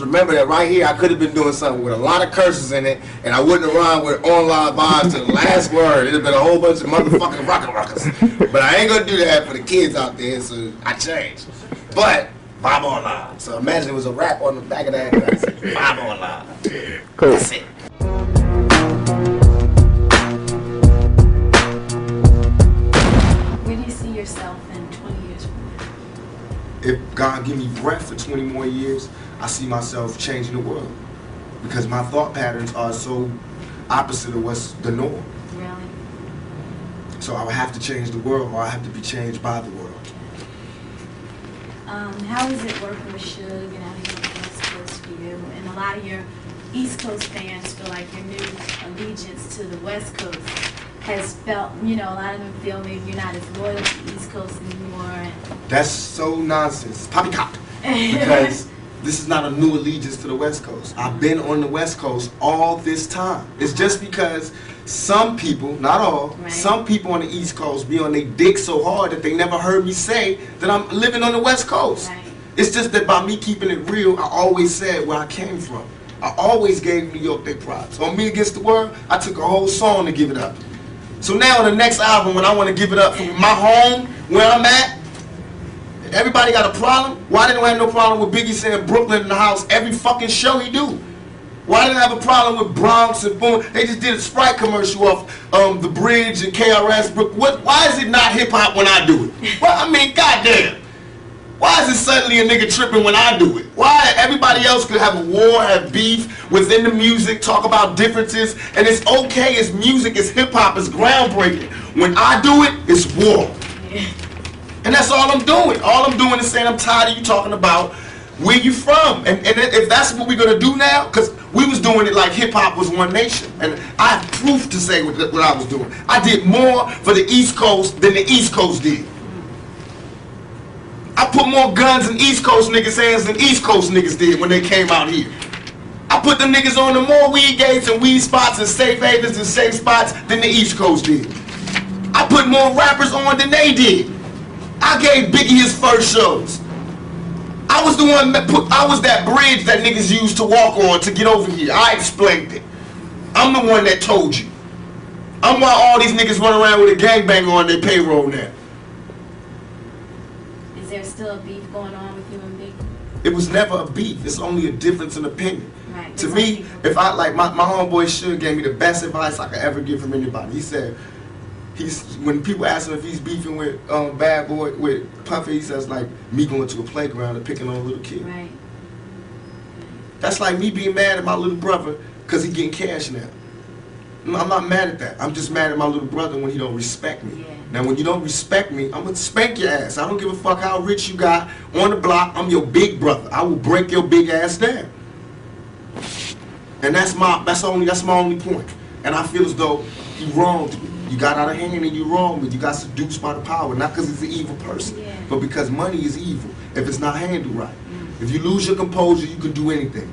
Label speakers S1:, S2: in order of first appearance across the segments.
S1: remember that right here, I could have been doing something with a lot of curses in it, and I wouldn't have rhymed with online vibes to the last word. It'd have been a whole bunch of motherfucking rockers. But I ain't gonna do that for the kids out there, so I changed. But vibe online. So imagine it was a rap on the back of that. Vibe online.
S2: Cool.
S1: That's it.
S3: Where do you see yourself in 20 years from now?
S4: If God give me breath for 20 more years, I see myself changing the world. Because my thought patterns are so opposite of what's the norm.
S3: Really?
S4: So I would have to change the world, or I have to be changed by the world.
S3: How is it working with Suge and having on the West Coast for you? And a lot of your East Coast fans feel like your new allegiance to the West Coast has felt, you know, a lot of them feel maybe you're not as loyal to the East Coast anymore. And
S4: That's so nonsense. Poppycock. Because this is not a new allegiance to the West Coast. I've been on the West Coast all this time. It's just because some people, not all,
S3: Right.
S4: some people on the East Coast be on their dick so hard that they never heard me say that I'm living on the West Coast.
S3: Right.
S4: It's just that by me keeping it real, I always said where I came from. I always gave New York their props. On Me Against the World, I took a whole song to give it up. So now on the next album, when I want to give it up from my home, where I'm at, everybody got a problem? Why they don't have no problem with Biggie saying Brooklyn in the house every fucking show he do? Why they don't have a problem with Bronx and Boom? They just did a Sprite commercial off The Bridge and KRS. Why is it not hip hop when I do it? Well, I mean, goddamn. Why is it suddenly a nigga tripping when I do it? Why everybody else could have a war, have beef within the music, talk about differences, and it's okay, it's music, it's hip hop, it's groundbreaking. When I do it, it's war. And that's all I'm doing. All I'm doing is saying I'm tired of you talking about where you from. And if that's what we're gonna do now, because we was doing it like hip hop was one nation. And I have proof to say what I was doing. I did more for the East Coast than the East Coast did. I put more guns in East Coast niggas' hands than East Coast niggas did when they came out here. I put them niggas on the more weed gates and weed spots and safe havens and safe spots than the East Coast did. I put more rappers on than they did. I gave Biggie his first shows. I was the one that I was that bridge that niggas used to walk on to get over here. I explained it. I'm the one that told you. I'm why all these niggas run around with a gangbanger on their payroll now.
S3: is there still a beef going on with you and Biggie?
S4: It was never a beef. It's only a difference in opinion.
S3: Right.
S4: To me, if I like my homeboy Suge gave me the best advice I could ever give from anybody. He said when people ask him if he's beefing with Bad Boy with Puffy, he says like me going to a playground and picking on a little kid.
S3: Right.
S4: That's like me being mad at my little brother because he getting cash now. I'm not mad at that. I'm just mad at my little brother when he don't respect me.
S3: Yeah.
S4: Now when you don't respect me, I'm gonna spank your ass. I don't give a fuck how rich you got on the block. I'm your big brother. I will break your big ass down. And that's my only point. And I feel as though he wronged me. You got out of hand and you wronged me. You got seduced by the power, not because he's an evil person,
S3: Yeah.
S4: but because money is evil if it's not handled right. If you lose your composure, you can do anything.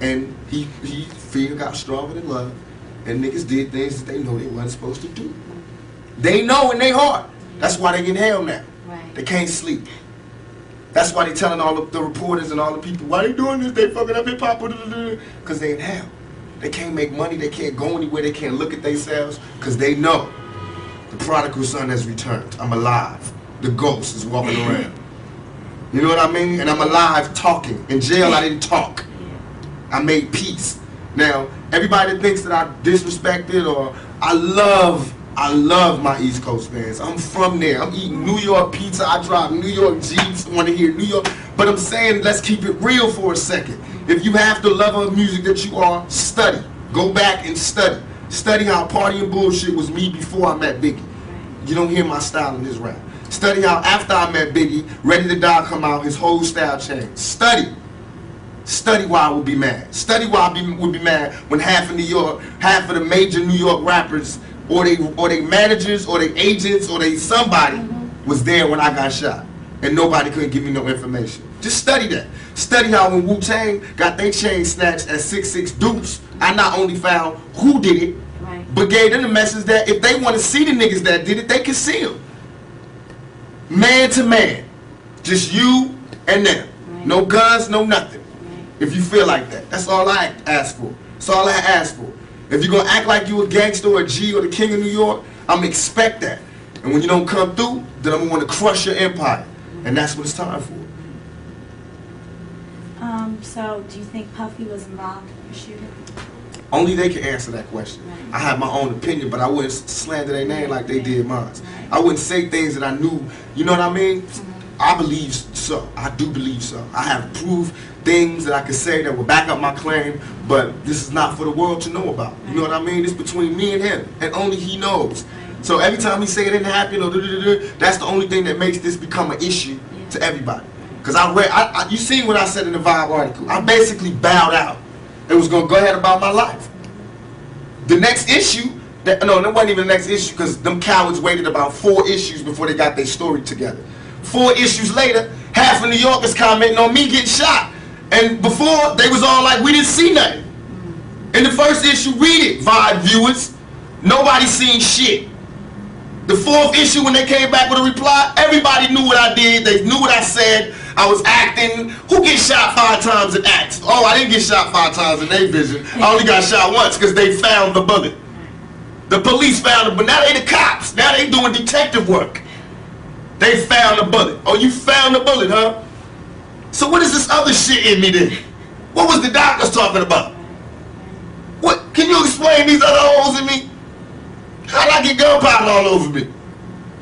S4: And fear got stronger than love, and niggas did things that they know they wasn't supposed to do. They know in their heart. That's why they in hell now.
S3: Right.
S4: They can't sleep. That's why they telling all the reporters and all the people, why they doing this? They fucking up hip hop, because they in hell. They can't make money, they can't go anywhere, they can't look at themselves, because they know the prodigal son has returned. I'm alive. The ghost is walking around. You know what I mean? And I'm alive talking. In jail, I didn't talk. I made peace. Now, everybody that thinks that I disrespected or I love my East Coast fans. I'm from there. I'm eating New York pizza. I drive New York Jeeps. Want to hear New York. But I'm saying, let's keep it real for a second. If you have the love of music that you are, study. Go back and study. Study how Party and Bullshit was me before I met Biggie. You don't hear my style in this rap. Study how after I met Biggie, Ready to Die come out, his whole style changed. Study. Study why I would be mad. Study why I would be mad when half of the major New York rappers, or they managers, or they agents, or they somebody was there when I got shot, and nobody couldn't give me no information. Just study that. Study how when Wu-Tang got their chain snatched at 6'6" Dupes, I not only found who did it,
S3: Right.
S4: but gave them the message that if they want to see the niggas that did it, they can see them. Man to man. Just you and them.
S3: Right.
S4: No guns, no nothing.
S3: Right.
S4: If you feel like that. That's all I ask for. That's all I ask for. If you're going to act like you a gangster or a G or the king of New York, I'm going to expect that. And when you don't come through, then I'm going to want to crush your empire. And that's what it's time for.
S3: So, do you think Puffy was involved in the shooting?
S4: Only they can answer that question.
S3: Right.
S4: I have my own opinion, but I wouldn't slander their name like they did mine.
S3: Right.
S4: I wouldn't say things that I knew, you know what I mean? I believe so. I do believe so. I have proved things that I could say that will back up my claim, but this is not for the world to know about. You know what I mean? It's between me and him, and only he knows. So every time he say it didn't happen, or that's the only thing that makes this become an issue to everybody. Because I read, you seen what I said in the Vibe article. I basically bowed out and was going to go ahead about my life. The next issue, no, that wasn't even the next issue, because them cowards waited about 4 issues before they got their story together. 4 issues later, half of New Yorkers commenting on me getting shot. And before, they was all like, we didn't see nothing. In the first issue, read it, Vibe viewers. Nobody seen shit. The 4th issue, when they came back with a reply, everybody knew what I did. They knew what I said. I was acting. Who gets shot 5 times in acts? Oh, I didn't get shot 5 times in their vision. I only got shot once because they found the bullet. The police found it, but now they the cops. Now they doing detective work. They found the bullet. Oh, you found the bullet, huh? So what is this other shit in me then? What was the doctors talking about? What? Can you explain these other holes in me? How did I get gunpowder all over me?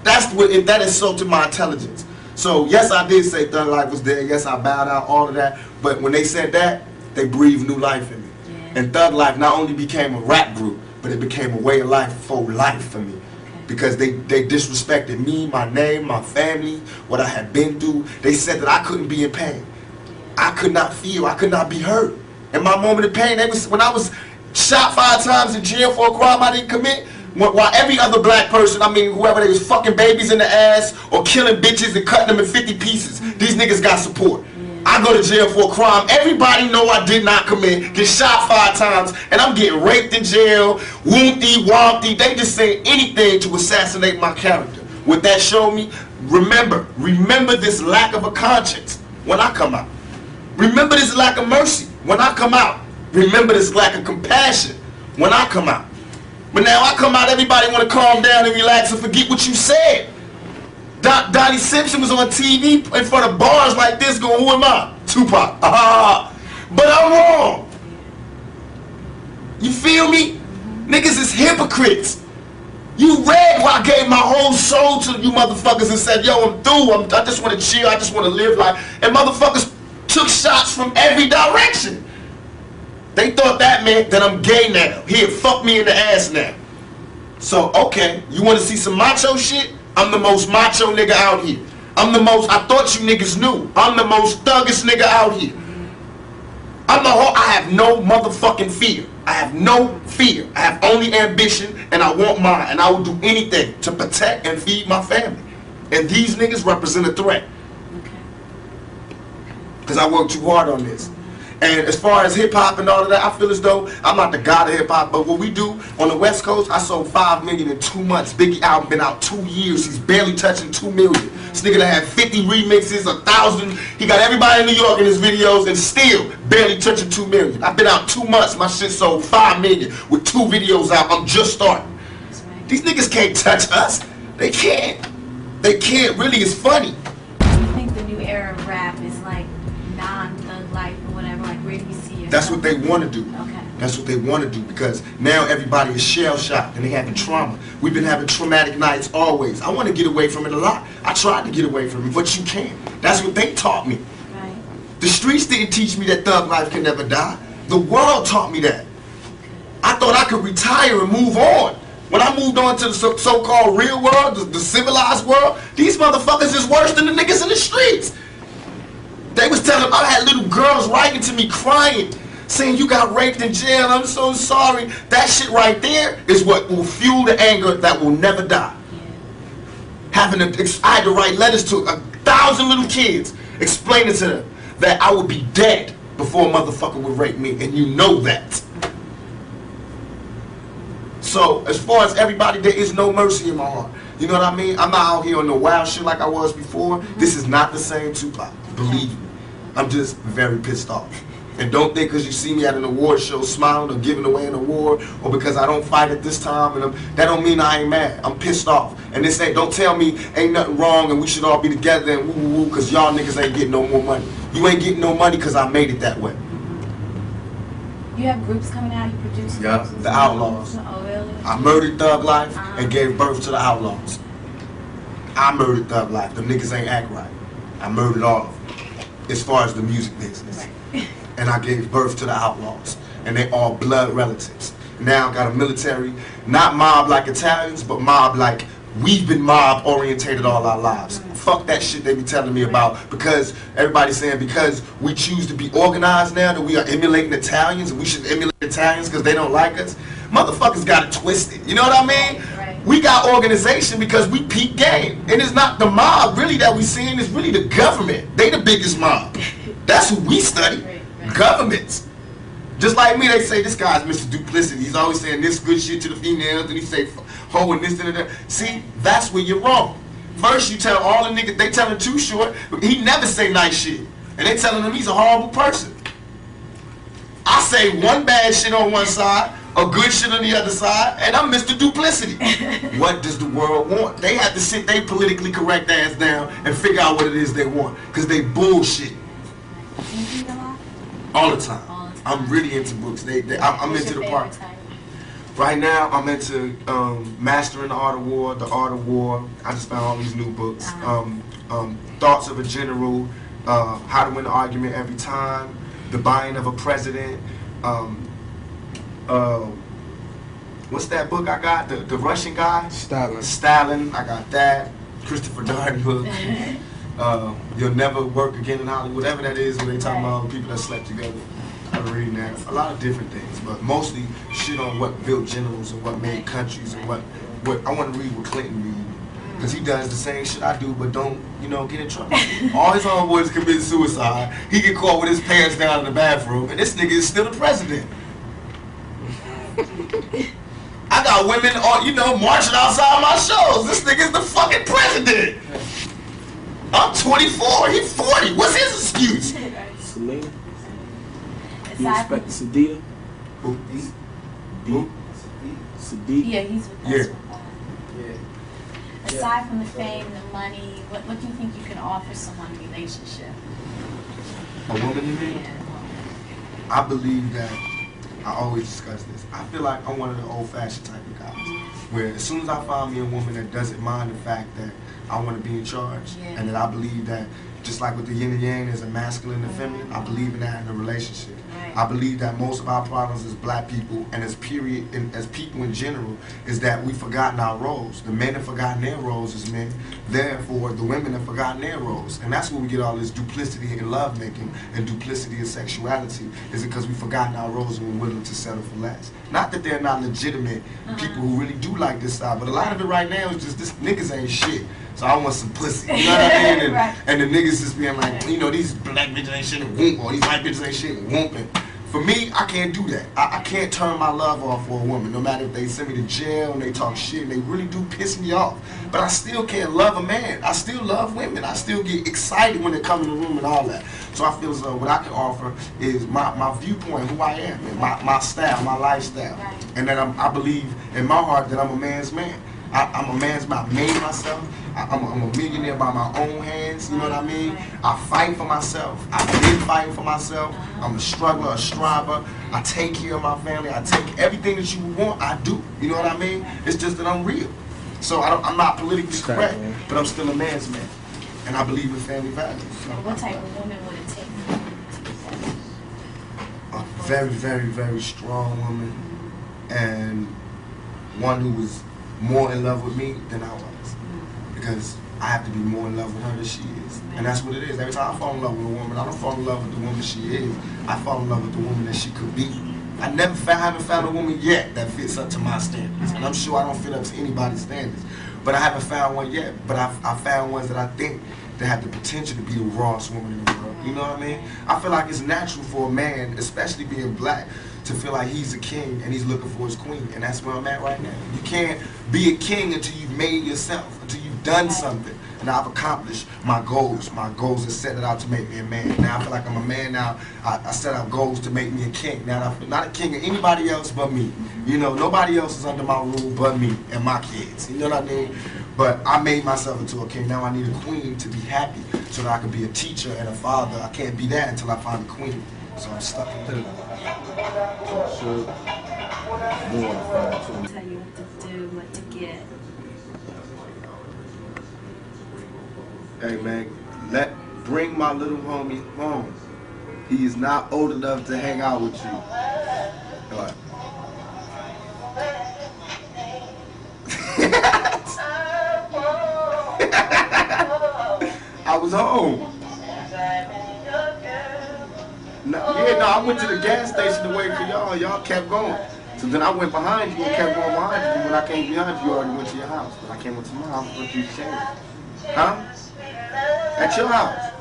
S4: That's what, that insulted my intelligence. So yes, I did say Thug Life was there. Yes, I bowed out, all of that. But when they said that, they breathed new life in me. Yeah. And Thug Life not only became a rap group, but it became a way of life for life for me. Because they disrespected me, my name, my family, what I had been through. They said that I couldn't be in pain. I could not feel, I could not be hurt. In my moment of pain, when I was shot 5 times in jail for a crime I didn't commit, while every other black person, I mean whoever, they was fucking babies in the ass or killing bitches and cutting them in 50 pieces, these niggas got support. I go to jail for a crime everybody know I did not commit, get shot 5 times, and I'm getting raped in jail, wompty, wompty. They just say anything to assassinate my character. What that showed me, remember this lack of a conscience when I come out. Remember this lack of mercy when I come out. Remember this lack of compassion when I come out. But now I come out, everybody want to calm down and relax and forget what you said. Donnie Simpson was on TV in front of bars like this going, who am I? Tupac. But I'm wrong. You feel me? Niggas is hypocrites. You read where I gave my whole soul to you motherfuckers and said, yo, I'm through. I just want to chill. I just want to live life. And motherfuckers took shots from every direction. They thought that meant that I'm gay now. Here, fuck me in the ass now. So, okay, you want to see some macho shit? I'm the most macho nigga out here. I'm the most, I thought you niggas knew. I'm the most thuggish nigga out here. I have no motherfucking fear. I have no fear. I have only ambition, and I want mine. And I will do anything to protect and feed my family. And these niggas represent a threat. Because I worked too hard on this. And as far as hip-hop and all of that, I feel as though I'm not the god of hip-hop, but what we do on the West Coast, I sold 5 million in 2 months. Biggie album been out 2 years. He's barely touching 2 million. This nigga that had 50 remixes, 1,000. He got everybody in New York in his videos and still barely touching 2 million. I've been out 2 months. My shit sold 5 million with 2 videos out. I'm just starting. These niggas can't touch us. They can't. They can't. Really, it's funny.
S3: Do you think the new era of rap is like non-thug life or whatever? Like, where do you see it?
S4: That's what they want to do.
S3: Okay.
S4: That's what they want to do, because now everybody is shell-shocked and they having trauma. We've been having traumatic nights always. I want to get away from it a lot. I tried to get away from it, but you can't. That's what they taught me.
S3: Right.
S4: The streets didn't teach me that thug life can never die. The world taught me that. I thought I could retire and move on. When I moved on to the so-called real world, the civilized world, these motherfuckers is worse than the niggas in the streets. They was telling, I had little girls writing to me crying, saying you got raped in jail, I'm so sorry. That shit right there is what will fuel the anger that will never die. I had to write letters to 1,000 little kids explaining to them that I would be dead before a motherfucker would rape me, and you know that. So, as far as everybody, there is no mercy in my heart. You know what I mean? I'm not out here on no wild shit like I was before. This is not the same Tupac. Believe me. I'm just very pissed off. And don't think because you see me at an award show smiling or giving away an award, or because I don't fight at this time, and that don't mean I ain't mad. I'm pissed off. And this ain't, don't tell me ain't nothing wrong and we should all be together and woo woo woo because y'all niggas ain't getting no more money. You ain't getting no money because I made it that way.
S3: You have groups coming out, you produce
S4: Yeah,
S3: groups?
S4: the Outlaws.
S3: Oh, really?
S4: I murdered Thug Life and gave birth to the Outlaws. I murdered Thug Life. Them niggas ain't act right. I murdered all of them as far as the music business.
S3: Right.
S4: And I gave birth to the Outlaws. And they all blood relatives. Now I got a military, not mob like Italians, but mob like we've been mob orientated all our lives. Fuck that shit they be telling me about, because everybody's saying because we choose to be organized now that we are emulating Italians and we should emulate Italians because they don't like us. Motherfuckers got it twisted. You know what I mean?
S3: Right.
S4: We got organization because we peak game. And it's not the mob really that we seeing, it's really the government. They the biggest mob. That's who we study.
S3: Right.
S4: Governments. Just like me, they say this guy's Mr. Duplicity. He's always saying this good shit to the females, and he say ho and this and that. See, that's where you're wrong. First you tell all the niggas, they tell him Too Short, he never say nice shit. And they telling him he's a horrible person. I say one bad shit on one side, a good shit on the other side, and I'm Mr. Duplicity. What does the world want? They have to sit their politically correct ass down and figure out what it is they want, because they bullshit.
S3: You read a lot?
S4: All the time.
S3: All the time.
S4: I'm really into books. I'm
S3: What's
S4: into
S3: your
S4: the part.
S3: favorite title?
S4: Right now, I'm into Mastering the Art of War, The Art of War. I just found all these new books. Thoughts of a General, How to Win the Argument Every Time, The Buying of a President. What's that book I got? The Russian guy? Stalin. I got that. Christopher Darden book. You'll Never Work Again in Hollywood. Whatever that is, when they talk about people that slept together. I've been reading that. A lot of different things, but mostly shit on what built generals and what made countries and what I want to read what Clinton read. Because he does the same shit I do, but don't, get in trouble. All his homeboys commit suicide. He get caught with his pants down in the bathroom, and this nigga is still the president. I got women, marching outside my shows. This nigga is the fucking president. I'm 24, he's 40. What's his excuse?
S2: Selena. You
S3: Aside
S2: respect
S3: from,
S2: Sadida?
S4: Who?
S2: Sadida?
S3: yeah, he's with us.
S2: Yeah.
S3: Aside from the fame, the money, what do you think you can offer someone in a relationship?
S4: A woman, you mean?
S3: Yeah.
S4: I believe that, I always discuss this, I feel like I'm one of the old-fashioned type of guys, where as soon as I find me a woman that doesn't mind the fact that I want to be in charge, and that I believe that, just like with the yin and yang, there's a masculine and feminine, I believe in that in a relationship.
S3: Right.
S4: I believe that most of our problems as black people, and as people in general, is that we've forgotten our roles. The men have forgotten their roles as men, therefore the women have forgotten their roles. And that's where we get all this duplicity in lovemaking and duplicity in sexuality, is because we've forgotten our roles and we're willing to settle for less. Not that they're not legitimate people who really do like this side, but a lot of it right now is just this niggas ain't shit. So I want some pussy, you know what I mean? And,
S3: Right.
S4: and the niggas just being like, these black bitches ain't shit and whoop, or these white bitches ain't shit and whooping. For me, I can't do that. I can't turn my love off for a woman, no matter if they send me to jail and they talk shit and they really do piss me off. But I still can't love a man. I still love women. I still get excited when they come in the room and all that. So I feel as though what I can offer is my viewpoint, who I am, and my style, my lifestyle.
S3: Right.
S4: And that I believe in my heart that I'm a man's man. I'm a man's man. I made myself. I'm a millionaire by my own hands, you know what I mean? I fight for myself. I've been fighting for myself. I'm a struggler, a striver. I take care of my family. I take everything that you want, I do. You know what I mean? It's just that I'm real. So I'm not politically correct, but I'm still a man's man. And I believe in family values. So
S3: What type of woman would it take for you to be that?
S4: a very, very, very strong woman, and one who was more in love with me than I was. Because I have to be more in love with her than she is. And that's what it is. Every time I fall in love with a woman, I don't fall in love with the woman she is. I fall in love with the woman that she could be. I haven't found a woman yet that fits up to my standards. And I'm sure I don't fit up to anybody's standards. But I haven't found one yet. But I found ones that I think that have the potential to be the rawest woman in the world. You know what I mean? I feel like it's natural for a man, especially being black, to feel like he's a king and he's looking for his queen. And that's where I'm at right now. You can't be a king until you've made yourself, until you've done something. And I've accomplished my goals. My goals are set it out to make me a man. Now I feel like I'm a man now. I set out goals to make me a king. Now I'm not a king of anybody else but me. You know, nobody else is under my rule but me and my kids. You know what I mean? But I made myself into a king. Now I need a queen to be happy so that I can be a teacher and a father. I can't be that until I find a queen. So I'm stuck in the
S2: Sure.
S3: Tell you what to do, what to get.
S4: Hey man, bring my little homie home. He is not old enough to hang out with you. What? I was home. No, I went to the gas station to wait for y'all. Y'all kept going. So then I went behind you and kept going behind you. When I came behind you, you already went to your house. When I came up to my house, what you saying? Huh? At your house.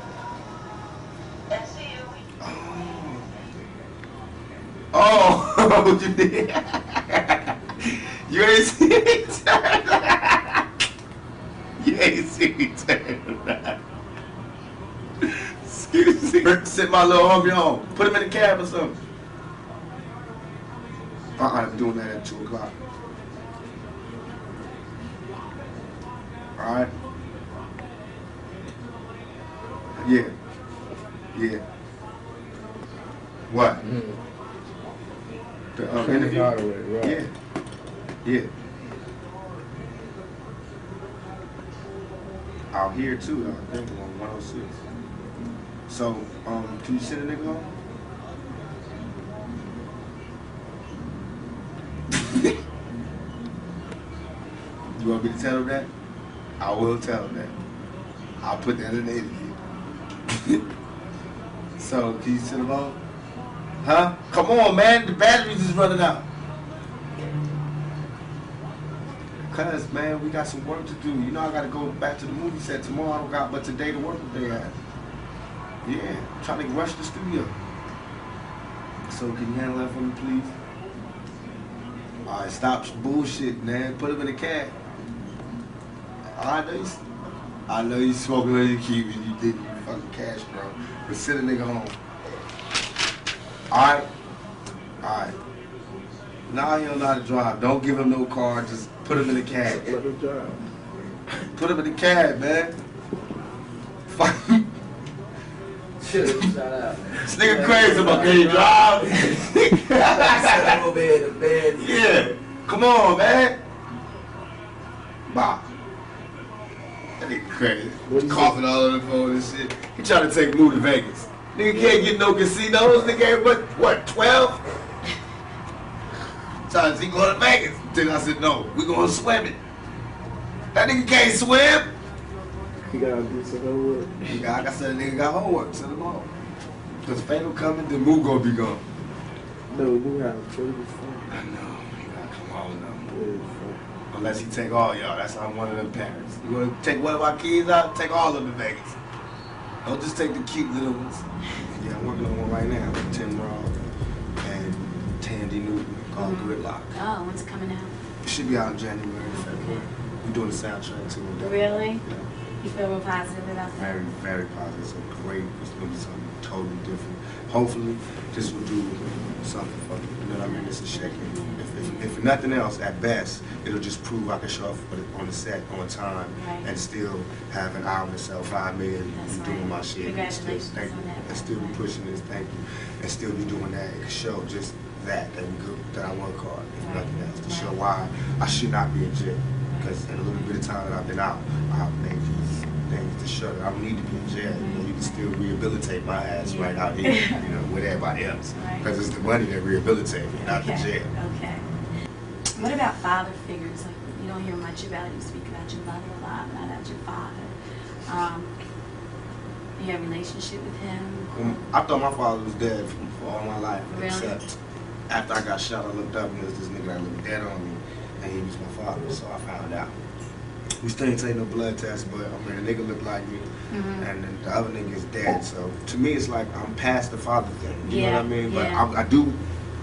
S4: Oh, you did? You ain't see me turn around. You ain't see me turn around. Excuse me. Sit my little homie home. Put him in the cab or something. I'm doing that at 2 o'clock. Alright? Yeah. Yeah. What? The interview?
S2: Right.
S4: Yeah. Yeah. Out here too, I think on 106. So, can you send a nigga home? You want me to tell him that? I will tell him that. I'll put that in the interview. So, can you send him home? Huh? Come on, man. The batteries is running out. Cuz, man, we got some work to do. You know I got to go back to the movie set tomorrow. I don't got but today to work with they at. Yeah, trying to rush the studio. So, can you handle that for me, please? Alright, stop bullshit, man. Put him in the cab. I know you smoking when you keep it. You did you fucking cash, bro. But send a nigga home. Alright? Alright. Now he don't know how to drive. Don't give him no car. Just put him in the cab.
S2: Let him drive.
S4: Put him in the cab, man. Fuck.
S5: Shout out.
S4: This nigga crazy about getting drive.
S5: Sit over here in the bed.
S4: Yeah. Come on, man. Bye. That nigga crazy. Coughing all over the phone and shit. He trying to take Lou to Vegas. Nigga can't get no casinos. Nigga ain't but, what, 12? Trying to see go to Vegas. Then I said, no, we going swimming. That nigga can't swim.
S2: You gotta do some homework.
S4: Like I said, nigga got homework. Send him home. Because Fatal coming, then Moo gonna be gone.
S2: No, we have trouble.
S4: I know. You gotta come home now.
S2: Yeah,
S4: Unless he take all y'all. That's how I'm one of them parents. You wanna take one of our kids out, take all of them to Vegas. Don't just take the cute little ones. Yeah, I'm working on one right now with Tim Roth and Tandy Newton called Gridlock.
S3: Oh, when's it coming out?
S4: It should be out in January, February. We're doing the soundtrack too.
S3: Really? Yeah. You feel real positive about that?
S4: Very, very positive. So great. It's gonna be something totally different. Hopefully, this will do something for me. You know what I mean? It's a shake. If nothing else, at best, it'll just prove I can show up on the set on time and still have an hour and sell 5 million and doing my shit.
S3: Congratulations
S4: thank you.
S3: on that.
S4: And still be pushing this, thank you. And still be doing that. It can show just that I work hard, if nothing else. To show why I should not be in jail. Because in a little bit of time that I've been out, I've made these things to show that I don't need to be in jail. You know, you can still rehabilitate my ass right out here, you know, with everybody else. Because it's the money that rehabilitates me, not the jail.
S3: Okay. What about father figures? Like, you don't hear much about, you speak about your mother a lot, not about your father. You have a relationship with him?
S4: I thought my father was dead for all my life.
S3: Really?
S4: Except after I got shot, I looked up and there was this nigga that looked dead on me. And he was my father, so I found out. We still ain't take no blood test, but I mean, the nigga looked like me, and the other nigga is dead. So to me, it's like I'm past the father thing. You know what I mean? But I do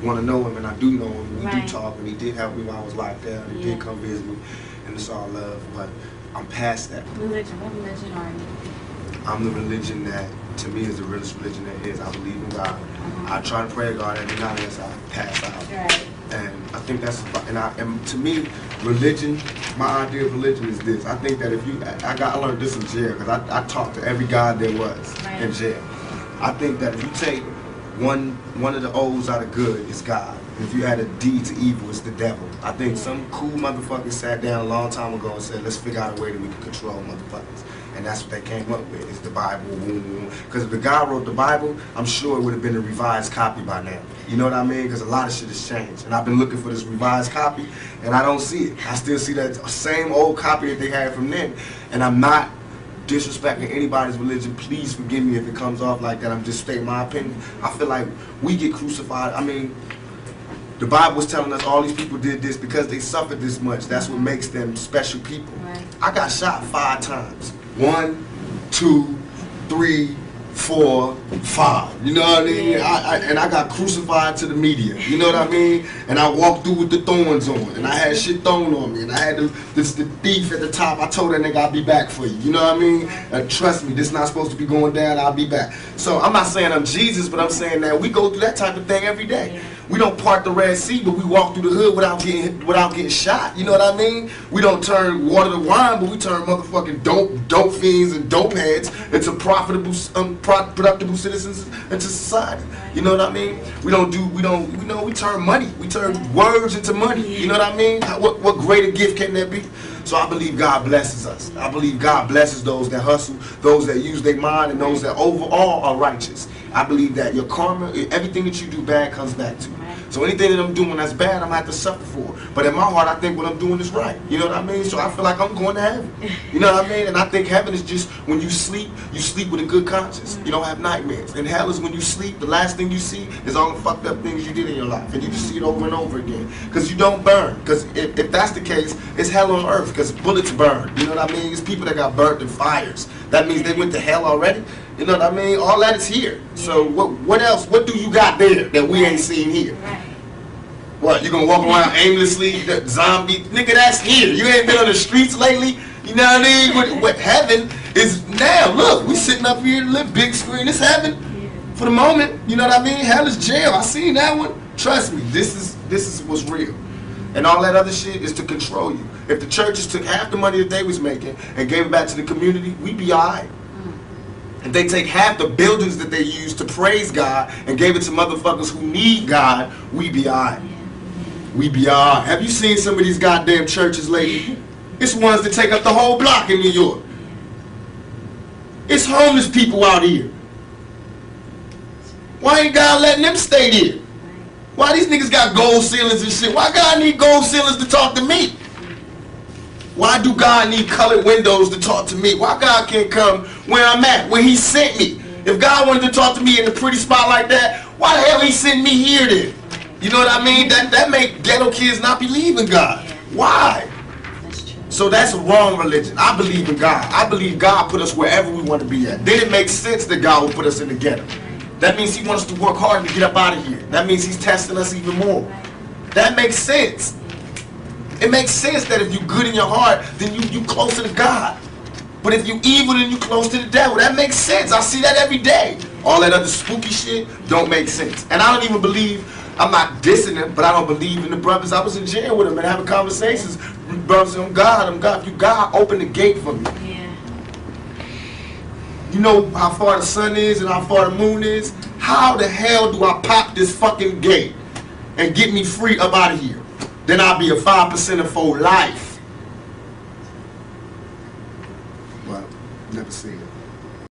S4: want to know him, and I do know him. We
S3: Right.
S4: do talk, and he did help me while I was locked down. He
S3: Yeah.
S4: did come visit me, and it's all love. But I'm past that.
S3: Religion. What religion are you?
S4: I'm the religion that, to me, is the realest religion that is. I believe in God. I try to pray to God every night as I pass out.
S3: Right.
S4: And I think that's, and to me, religion, my idea of religion is this. I think that if you, I learned this in jail, because I talked to every God there was
S3: Right.
S4: in jail. I think that if you take one of the O's out of good, it's God. And if you add a D to evil, it's the devil. I think some cool motherfuckers sat down a long time ago and said, let's figure out a way that we can control motherfuckers. And that's what they came up with, is the Bible. Because if the guy wrote the Bible, I'm sure it would have been a revised copy by now. You know what I mean? Because a lot of shit has changed. And I've been looking for this revised copy, and I don't see it. I still see that same old copy that they had from then. And I'm not disrespecting anybody's religion. Please forgive me if it comes off like that. I'm just stating my opinion. I feel like we get crucified. I mean, the Bible was telling us all these people did this because they suffered this much. That's what makes them special people.
S3: Right.
S4: I got shot 5 times. 1, 2, 3, 4, 5. You know what I mean? And I got crucified to the media. You know what I mean? And I walked through with the thorns on. And I had shit thrown on me. And I had the thief at the top. I told that nigga I'll be back for you. You know what I mean? And trust me, this is not supposed to be going down. I'll be back. So I'm not saying I'm Jesus, but I'm saying that we go through that type of thing every day.
S3: Yeah.
S4: We don't part the Red Sea, but we walk through the hood without getting shot. You know what I mean? We don't turn water to wine, but we turn motherfucking dope fiends and dope heads into productive citizens into society. You know what I mean? We turn money. We turn words into money. You know what I mean? What greater gift can there be? So I believe God blesses us. I believe God blesses those that hustle, those that use their mind, and those that overall are righteous. I believe that your karma, everything that you do bad comes back to you. So anything that I'm doing that's bad, I'm going to have to suffer for. But in my heart, I think what I'm doing is right. You know what I mean? So I feel like I'm going to heaven. You know what I mean? And I think heaven is just when you sleep with a good conscience. You don't have nightmares. And hell is when you sleep, the last thing you see is all the fucked up things you did in your life. And you just see it over and over again. Because you don't burn. Because if that's the case, it's hell on earth. Because bullets burn. You know what I mean? It's people that got burnt in fires. That means they went to hell already. You know what I mean? All that is here. So what else? What do you got there that we ain't seen here?
S3: Right.
S4: What, you gonna walk around aimlessly, the zombie? Nigga, that's here. You ain't been on the streets lately? You know what I mean? What heaven is now. Look, we sitting up here, live big screen. It's heaven for the moment. You know what I mean? Hell is jail. I seen that one. Trust me, this is what's real. And all that other shit is to control you. If the churches took half the money that they was making and gave it back to the community, we'd be alright. If they take half the buildings that they use to praise God and gave it to motherfuckers who need God, we'd be alright. We be alright. Have you seen some of these goddamn churches lately? It's ones that take up the whole block in New York. It's homeless people out here. Why ain't God letting them stay there? Why these niggas got gold ceilings and shit? Why God need gold ceilings to talk to me? Why do God need colored windows to talk to me? Why God can't come where I'm at, where he sent me? If God wanted to talk to me in a pretty spot like that, why the hell he sent me here then? You know what I mean? That make ghetto kids not believe in God. Why?
S3: That's true.
S4: So that's a wrong religion. I believe in God. I believe God put us wherever we want to be at. Then it makes sense that God will put us in the ghetto. That means he wants us to work hard to get up out of here. That means he's testing us even more. That makes sense. It makes sense that if you good in your heart, then you closer to God. But if you evil, then you close to the devil. That makes sense. I see that every day. All that other spooky shit don't make sense. And I don't even believe, I'm not dissing them, but I don't believe in the brothers. I was in jail with them and having conversations. Brothers, I'm God. If you God, open the gate for me.
S3: Yeah.
S4: You know how far the sun is and how far the moon is? How the hell do I pop this fucking gate and get me free up out of here? Then I'll be a 5% for life. Well, never seen it.